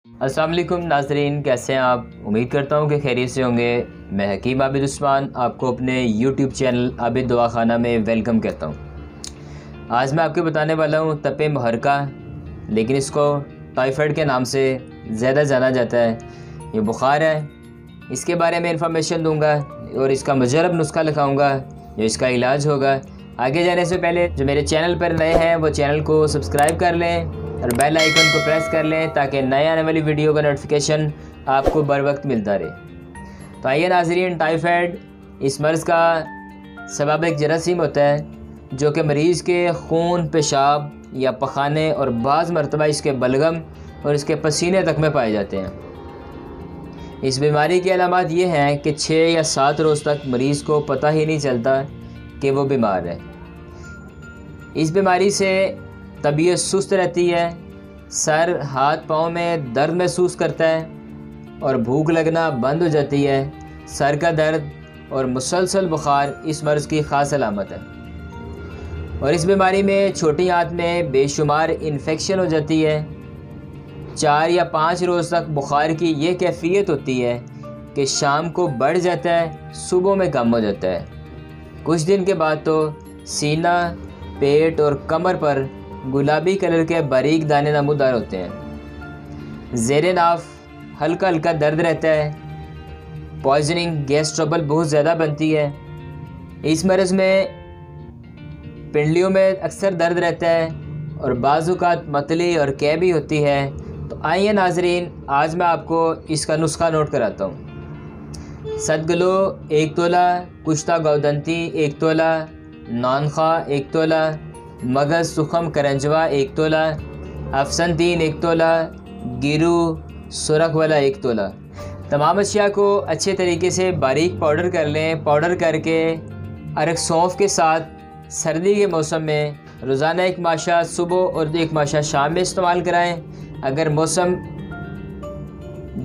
अस्सलाम वालेकुम नाज़रीन, कैसे हैं आप? उम्मीद करता हूँ कि खैरियत से होंगे। मैं हकीम आबिद उस्मान आपको अपने YouTube चैनल आबिद दवाखाना में वेलकम करता हूँ। आज मैं आपको बताने वाला हूँ तपे मुहर्रका, लेकिन इसको टाइफाइड के नाम से ज़्यादा जाना जाता है। ये बुखार है, इसके बारे में इंफॉर्मेशन दूंगा और इसका मुजरब नुस्खा लिखाऊंगा जो इसका इलाज होगा। आगे जाने से पहले जो मेरे चैनल पर नए हैं वो चैनल को सब्सक्राइब कर लें और बेल आइकन को प्रेस कर लें ताकि नए आने वाली वीडियो का नोटिफिकेशन आपको बर वक्त मिलता रहे। तो आइए नाज़रीन, टाइफाइड इस मर्ज़ का सबब एक जरासीम होता है जो कि मरीज़ के खून, पेशाब या पखाने और बाज़ मरतबा इसके बलगम और इसके पसीने तक में पाए जाते हैं। इस बीमारी की अलामत ये हैं कि 6 या 7 रोज़ तक मरीज़ को पता ही नहीं चलता कि वो बीमार है। इस बीमारी से तबीयत सुस्त रहती है, सर हाथ पाँव में दर्द महसूस करता है और भूख लगना बंद हो जाती है। सर का दर्द और मुसलसल बुखार इस मर्ज़ की ख़ास अलामत है। और इस बीमारी में छोटी आंत में बेशुमार इन्फेक्शन हो जाती है। 4 या 5 रोज़ तक बुखार की ये कैफियत होती है कि शाम को बढ़ जाता है, सुबह में कम हो जाता है। कुछ दिन के बाद तो सीना, पेट और कमर पर गुलाबी कलर के बारीक दाने नमूदार होते हैं। ज़ेरे नाफ हल्का हल्का दर्द रहता है। पॉइजनिंग, गैस ट्रबल बहुत ज़्यादा बनती है। इस मर्ज़ में पिंडलियों में अक्सर दर्द रहता है और बाज़-औक़ात मतली और कै भी होती है। तो आइए नाज़रीन, आज मैं आपको इसका नुस्खा नोट कराता हूँ। सदगलो 1 तोला, कुश्ता गौदंती 1 तोला, नानखा 1 तोला, मगज़ सुखम करंजवा 1 तोला, अफसन 3 1 तोला, गिरू सुरख वाला 1 तोला। तमाम अशिया को अच्छे तरीके से बारीक पाउडर कर लें। पाउडर करके अरक सौंफ के साथ सर्दी के मौसम में रोज़ाना 1 माशा सुबह और 1 माशा शाम में इस्तेमाल कराएं। अगर मौसम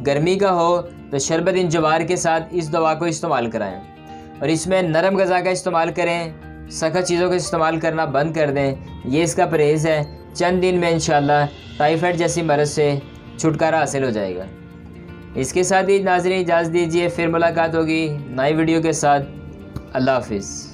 गर्मी का हो तो शरबत इंजवार के साथ इस दवा को इस्तेमाल कराएं और इसमें नरम ग़िज़ा का इस्तेमाल करें। सख्त चीज़ों का इस्तेमाल करना बंद कर दें। ये इसका परहेज़ है। चंद दिन में इंशाअल्लाह टाइफाइड जैसी मर्ज़ से छुटकारा हासिल हो जाएगा। इसके साथ ही नाज़रीन इजाज़त दीजिए, फिर मुलाकात होगी नई वीडियो के साथ। अल्लाह हाफ़िज़।